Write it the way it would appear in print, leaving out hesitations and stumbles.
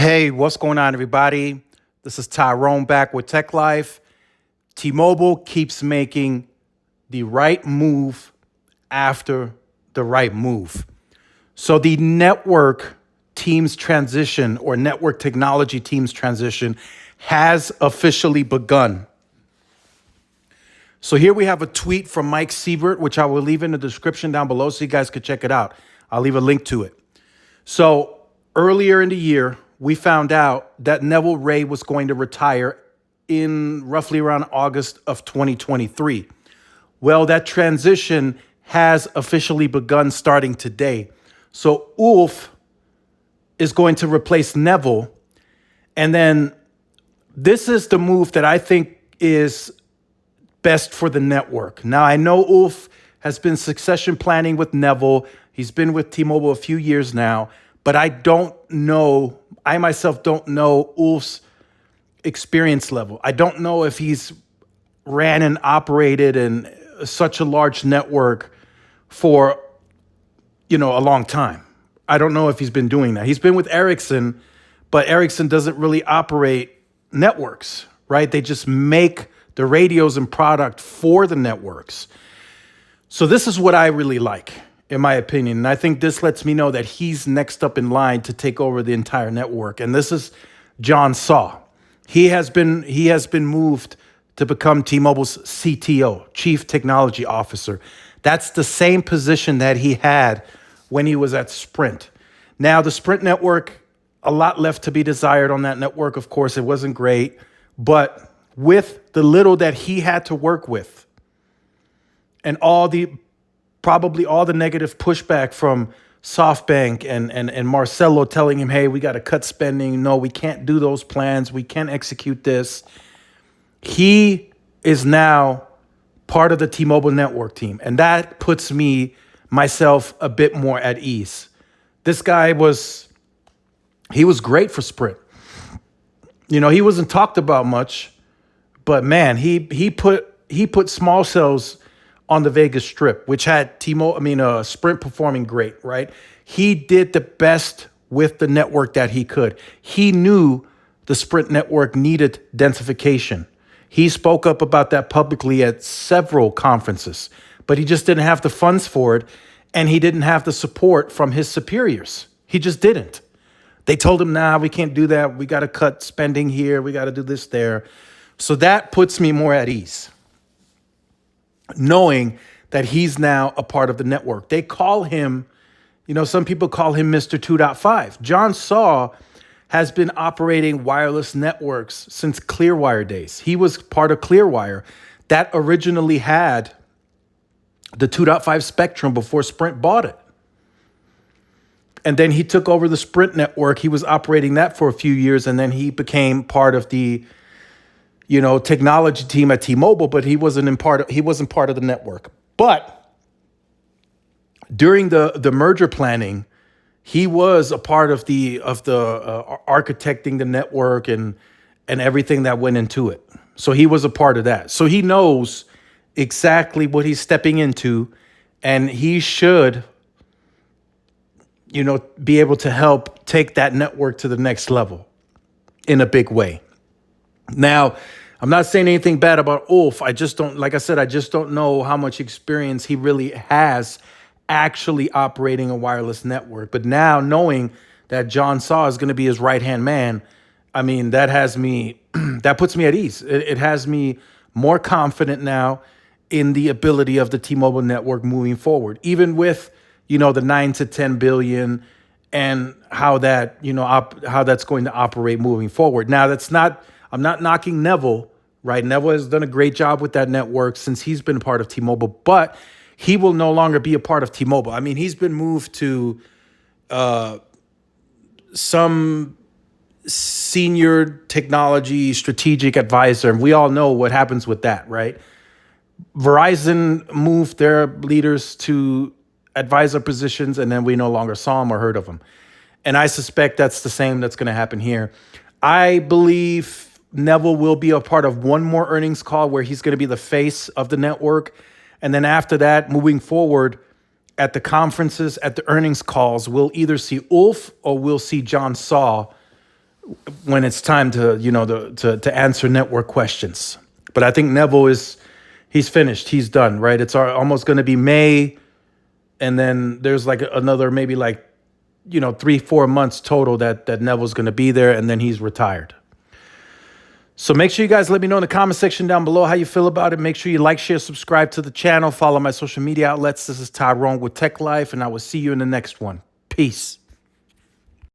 Hey, what's going on, everybody? This is Tyrone back with Tech Life. T-Mobile keeps making the right move after the right move. So the network team's transition or network technology team's transition has officially begun. So here we have a tweet from Mike Sievert, which I will leave in the description down below so you guys could check it out. I'll leave a link to it. So earlier in the year, we found out that Neville Ray was going to retire in roughly around August of 2023. Well, that transition has officially begun starting today. So Ulf is going to replace Neville. And then this is the move that I think is best for the network. Now, I know Ulf has been succession planning with Neville. He's been with T-Mobile a few years now, but I myself don't know Ulf's experience level. I don't know if he's ran and operated in such a large network for, a long time. I don't know if he's been doing that. He's been with Ericsson, but Ericsson doesn't really operate networks, right? They just make the radios and product for the networks. So this is what I really like, in my opinion. And I think this lets me know that he's next up in line to take over the entire network. And this is John Saw. He has been moved to become T-Mobile's CTO, Chief Technology Officer. That's the same position that he had when he was at Sprint. Now, the Sprint network, a lot left to be desired on that network. Of course, it wasn't great, but with the little that he had to work with and probably all the negative pushback from SoftBank and Marcelo telling him, hey, we got to cut spending. No, we can't do those plans. We can't execute this. He is now part of the T-Mobile network team. And that puts myself a bit more at ease. This guy was great for Sprint. He wasn't talked about much, but man, he put small cells on the Vegas Strip, which had Sprint performing great, right? He did the best with the network that he could. He knew the Sprint network needed densification. He spoke up about that publicly at several conferences, but he just didn't have the funds for it, and he didn't have the support from his superiors. He just didn't. They told him, nah, we can't do that. We got to cut spending here. We got to do this there. So that puts me more at ease, knowing that he's now a part of the network. They call him, some people call him Mr. 2.5. John Saw has been operating wireless networks since Clearwire days. He was part of Clearwire that originally had the 2.5 spectrum before Sprint bought it. And then he took over the Sprint network. He was operating that for a few years, and then he became part of the technology team at T-Mobile, but he wasn't part of the network. But during the merger planning, he was a part of the architecting the network and everything that went into it. So he was a part of that. So he knows exactly what he's stepping into, and he should, be able to help take that network to the next level in a big way. Now, I'm not saying anything bad about Ulf. I just don't know how much experience he really has actually operating a wireless network. But now knowing that John Saw is going to be his right-hand man, that puts me at ease. It has me more confident now in the ability of the T-Mobile network moving forward, even with, the 9 to 10 billion and how that, how that's going to operate moving forward. Now, I'm not knocking Neville, right? Neville has done a great job with that network since he's been part of T-Mobile, but he will no longer be a part of T-Mobile. He's been moved to some senior technology strategic advisor, and we all know what happens with that, right? Verizon moved their leaders to advisor positions, and then we no longer saw them or heard of them. And I suspect that's the same that's going to happen here. I believe Neville will be a part of one more earnings call where he's going to be the face of the network. And then after that, moving forward at the conferences, at the earnings calls, we'll either see Ulf or we'll see John Saw when it's time to, to answer network questions. But I think Neville he's finished. He's done, right? It's almost going to be May. And then there's like another maybe like, 3-4 months total that Neville's going to be there. And then he's retired. So make sure you guys let me know in the comment section down below how you feel about it. Make sure you like, share, subscribe to the channel. Follow my social media outlets. This is Tyrone with Tech Life, and I will see you in the next one. Peace.